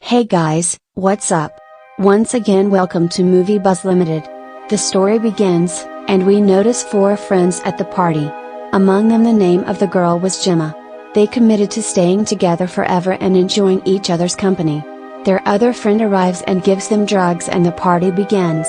Hey guys, what's up? Once again welcome to Moviebuzz Ltd. The story begins, and we notice four friends at the party. Among them the name of the girl was Gemma. They committed to staying together forever and enjoying each other's company. Their other friend arrives and gives them drugs and the party begins.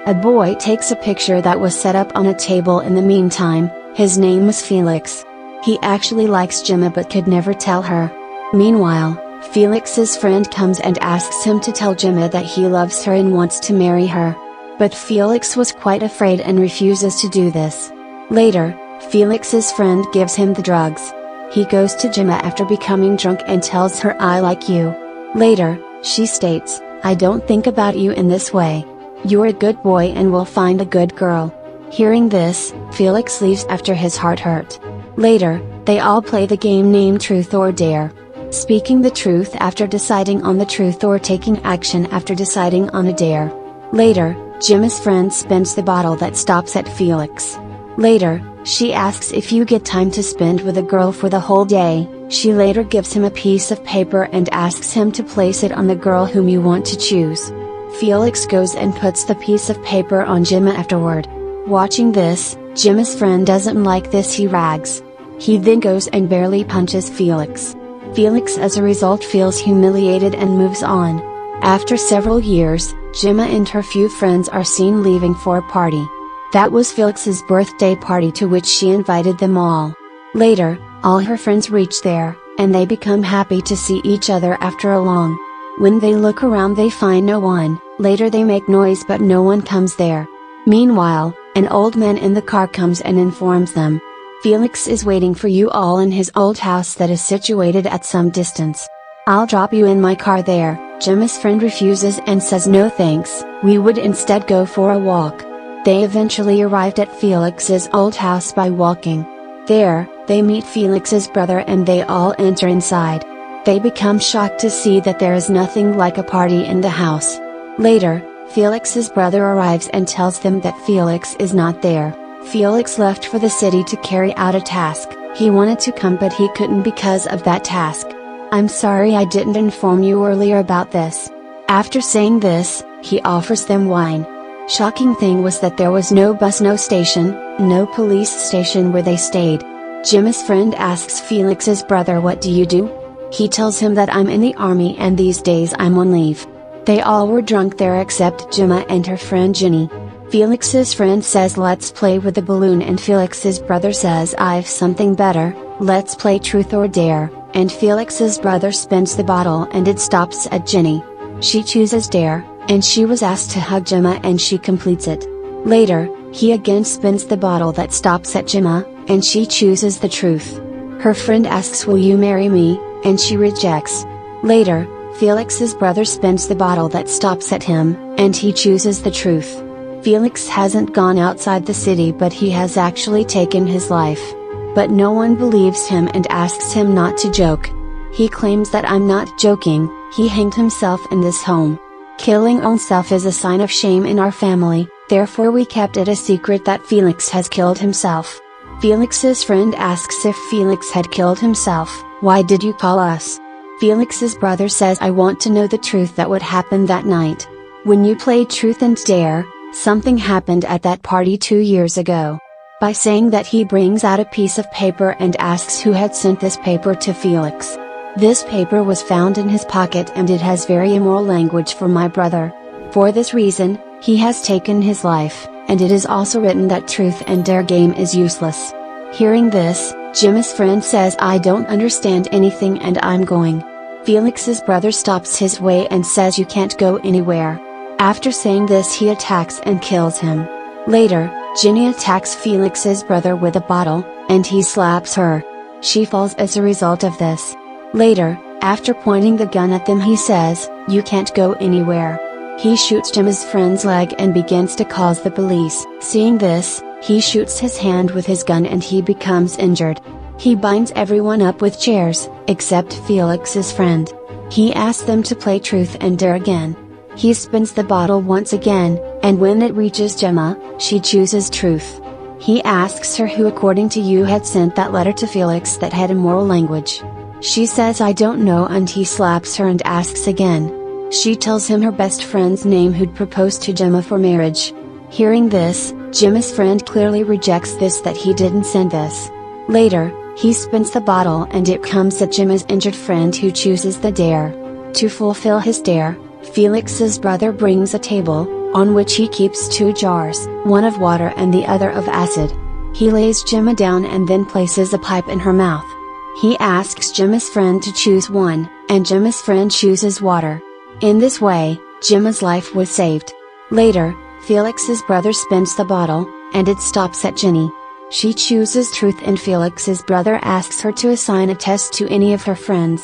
A boy takes a picture that was set up on a table in the meantime. His name was Felix. He actually likes Gemma but could never tell her. Meanwhile, Felix's friend comes and asks him to tell Gemma that he loves her and wants to marry her. But Felix was quite afraid and refuses to do this. Later, Felix's friend gives him the drugs. He goes to Gemma after becoming drunk and tells her I like you. Later, she states, I don't think about you in this way. You're a good boy and will find a good girl. Hearing this, Felix leaves after his heart hurt. Later, they all play the game named Truth or Dare. Speaking the truth after deciding on the truth or taking action after deciding on a dare. Later, Gemma's friend spins the bottle that stops at Felix. Later, she asks if you get time to spend with a girl for the whole day. She later gives him a piece of paper and asks him to place it on the girl whom you want to choose. Felix goes and puts the piece of paper on Gemma afterward. Watching this, Gemma's friend doesn't like this. He rags. He then goes and barely punches Felix. Felix as a result feels humiliated and moves on. After several years, Gemma and her few friends are seen leaving for a party. That was Felix's birthday party to which she invited them all. Later, all her friends reach there, and they become happy to see each other after a long. When they look around they find no one. Later they make noise but no one comes there. Meanwhile, an old man in the car comes and informs them. Felix is waiting for you all in his old house that is situated at some distance. I'll drop you in my car there. Gemma's friend refuses and says no thanks, we would instead go for a walk. They eventually arrived at Felix's old house by walking. There, they meet Felix's brother and they all enter inside. They become shocked to see that there is nothing like a party in the house. Later, Felix's brother arrives and tells them that Felix is not there. Felix left for the city to carry out a task. He wanted to come but he couldn't because of that task. I'm sorry I didn't inform you earlier about this. After saying this, he offers them wine. Shocking thing was that there was no bus, no station, no police station where they stayed. Gemma's friend asks Felix's brother what do you do? He tells him that I'm in the army and these days I'm on leave. They all were drunk there except Gemma and her friend Jenny. Felix's friend says let's play with the balloon and Felix's brother says I've something better, let's play truth or dare, and Felix's brother spins the bottle and it stops at Jenny. She chooses dare, and she was asked to hug Gemma and she completes it. Later, he again spins the bottle that stops at Gemma, and she chooses the truth. Her friend asks will you marry me, and she rejects. Later, Felix's brother spins the bottle that stops at him, and he chooses the truth. Felix hasn't gone outside the city but he has actually taken his life. But no one believes him and asks him not to joke. He claims that I'm not joking, he hanged himself in this home. Killing oneself is a sign of shame in our family, therefore we kept it a secret that Felix has killed himself. Felix's friend asks if Felix had killed himself, why did you call us? Felix's brother says I want to know the truth that would happen that night. When you played Truth and Dare, something happened at that party 2 years ago. By saying that he brings out a piece of paper and asks who had sent this paper to Felix. This paper was found in his pocket and it has very immoral language for my brother. For this reason, he has taken his life, and it is also written that Truth and Dare game is useless. Hearing this, Gemma's friend says I don't understand anything and I'm going. Felix's brother stops his way and says you can't go anywhere. After saying this he attacks and kills him. Later, Jenny attacks Felix's brother with a bottle, and he slaps her. She falls as a result of this. Later, after pointing the gun at them he says, you can't go anywhere. He shoots Gemma's friend's leg and begins to call the police. Seeing this, he shoots his hand with his gun and he becomes injured. He binds everyone up with chairs, except Felix's friend. He asks them to play Truth and Dare again. He spins the bottle once again, and when it reaches Gemma, she chooses Truth. He asks her who according to you had sent that letter to Felix that had immoral language. She says I don't know and he slaps her and asks again, She tells him her best friend's name who'd proposed to Gemma for marriage. Hearing this, Gemma's friend clearly rejects this, that he didn't send this. Later, he spins the bottle and it comes at Gemma's injured friend, who chooses the dare. To fulfill his dare, Felix's brother brings a table, on which he keeps 2 jars, one of water and the other of acid. He lays Gemma down and then places a pipe in her mouth. He asks Gemma's friend to choose one, and Gemma's friend chooses water. In this way, Gemma's life was saved. Later, Felix's brother spins the bottle, and it stops at Jenny. She chooses truth and Felix's brother asks her to assign a test to any of her friends.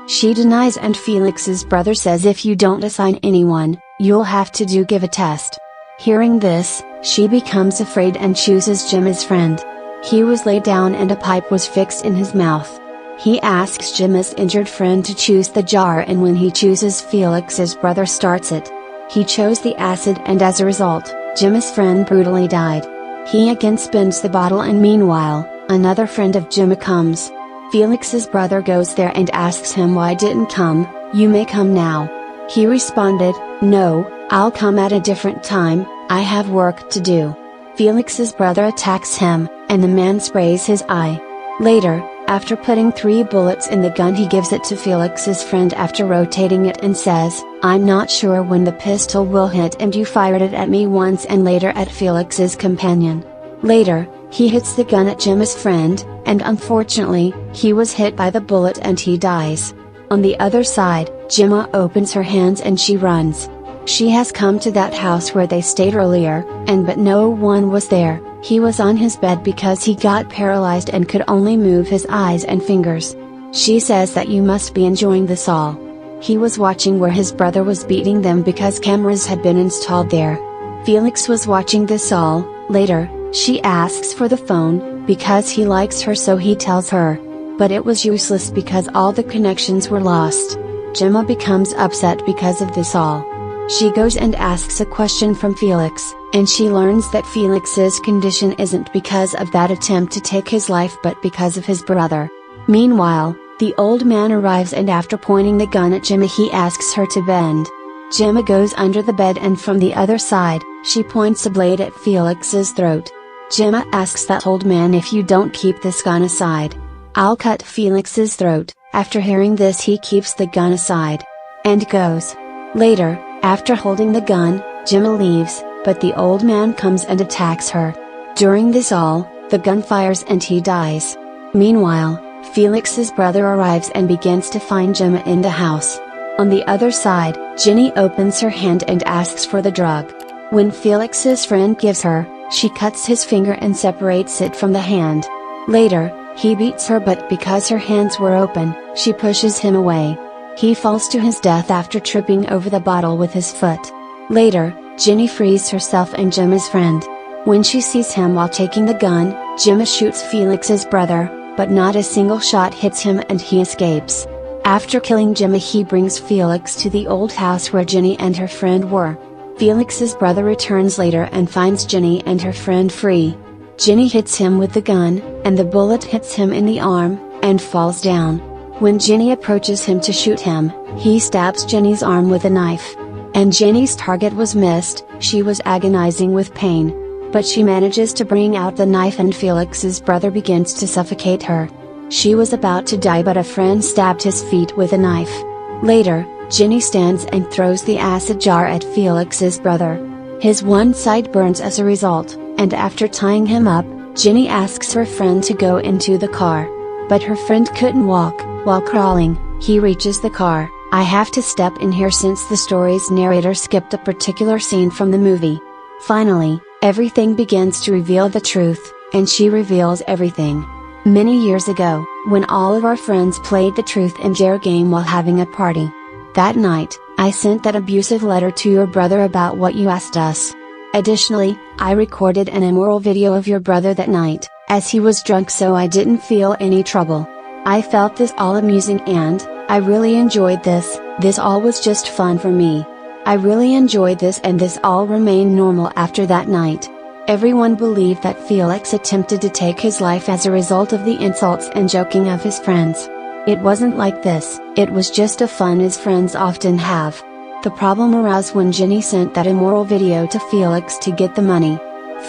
She denies and Felix's brother says, if you don't assign anyone, you'll have to give a test. Hearing this, she becomes afraid and chooses Gemma's friend. He was laid down and a pipe was fixed in his mouth. He asks Gemma's injured friend to choose the jar, and when he chooses Felix's brother starts it. He chose the acid and as a result, Gemma's friend brutally died. He again spins the bottle and meanwhile, another friend of Gemma comes. Felix's brother goes there and asks him why didn't come, you may come now. He responded, no, I'll come at a different time, I have work to do. Felix's brother attacks him, and the man sprays his eye. Later, after putting 3 bullets in the gun, he gives it to Felix's friend after rotating it and says, I'm not sure when the pistol will hit, and you fired it at me once and later at Felix's companion. Later, he hits the gun at Gemma's friend, and unfortunately, he was hit by the bullet and he dies. On the other side, Gemma opens her hands and she runs. She has come to that house where they stayed earlier, but no one was there. He was on his bed because he got paralyzed and could only move his eyes and fingers. She says that you must be enjoying this all. He was watching where his brother was beating them because cameras had been installed there. Felix was watching this all. Later, she asks for the phone, because he likes her, so he tells her. But it was useless because all the connections were lost. Gemma becomes upset because of this all. She goes and asks a question from Felix, and she learns that Felix's condition isn't because of that attempt to take his life but because of his brother. Meanwhile, the old man arrives and after pointing the gun at Gemma he asks her to bend. Gemma goes under the bed and from the other side, she points a blade at Felix's throat. Gemma asks that old man, if you don't keep this gun aside, I'll cut Felix's throat. After hearing this he keeps the gun aside, and goes. Later, after holding the gun, Gemma leaves, but the old man comes and attacks her. During this all, the gun fires and he dies. Meanwhile, Felix's brother arrives and begins to find Gemma in the house. On the other side, Jenny opens her hand and asks for the drug. When Felix's friend gives her, she cuts his finger and separates it from the hand. Later, he beats her, but because her hands were open, she pushes him away. He falls to his death after tripping over the bottle with his foot. Later, Jenny frees herself and Gemma's friend. When she sees him while taking the gun, Gemma shoots Felix's brother, but not a single shot hits him and he escapes. After killing Gemma he brings Felix to the old house where Jenny and her friend were. Felix's brother returns later and finds Jenny and her friend free. Jenny hits him with the gun, and the bullet hits him in the arm, and falls down. When Jenny approaches him to shoot him, he stabs Jenny's arm with a knife. And Jenny's target was missed, she was agonizing with pain. But she manages to bring out the knife and Felix's brother begins to suffocate her. She was about to die but a friend stabbed his feet with a knife. Later, Jenny stands and throws the acid jar at Felix's brother. His one side burns as a result, and after tying him up, Jenny asks her friend to go into the car. But her friend couldn't walk. While crawling, he reaches the car. I have to step in here since the story's narrator skipped a particular scene from the movie. Finally, everything begins to reveal the truth, and she reveals everything. Many years ago, when all of our friends played the truth and dare game while having a party. That night, I sent that abusive letter to your brother about what you asked us. Additionally, I recorded an immoral video of your brother that night, as he was drunk, so I didn't feel any trouble. I felt this all amusing and, I really enjoyed this all was just fun for me. I really enjoyed this and this all remained normal after that night. Everyone believed that Felix attempted to take his life as a result of the insults and joking of his friends. It wasn't like this, it was just a fun as friends often have. The problem arose when Jenny sent that immoral video to Felix to get the money.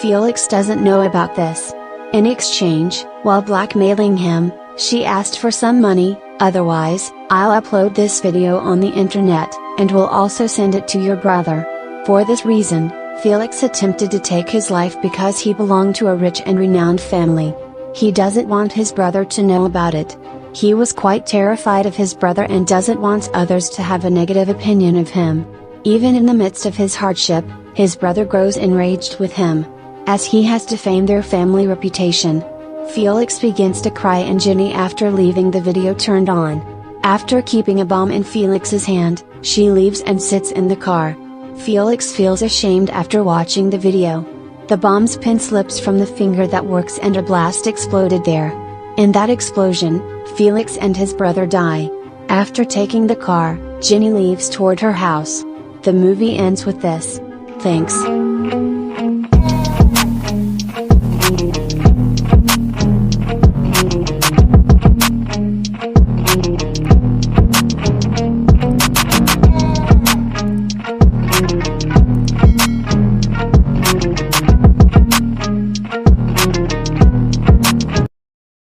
Felix doesn't know about this. In exchange, while blackmailing him, she asked for some money, otherwise, I'll upload this video on the internet, and will also send it to your brother. For this reason, Felix attempted to take his life because he belonged to a rich and renowned family. He doesn't want his brother to know about it. He was quite terrified of his brother and doesn't want others to have a negative opinion of him. Even in the midst of his hardship, his brother grows enraged with him, as he has defamed their family reputation. Felix begins to cry and Jenny, after leaving the video turned on. After keeping a bomb in Felix's hand, she leaves and sits in the car. Felix feels ashamed after watching the video. The bomb's pin slips from the finger that works and a blast exploded there. In that explosion, Felix and his brother die. After taking the car, Jenny leaves toward her house. The movie ends with this. Thanks.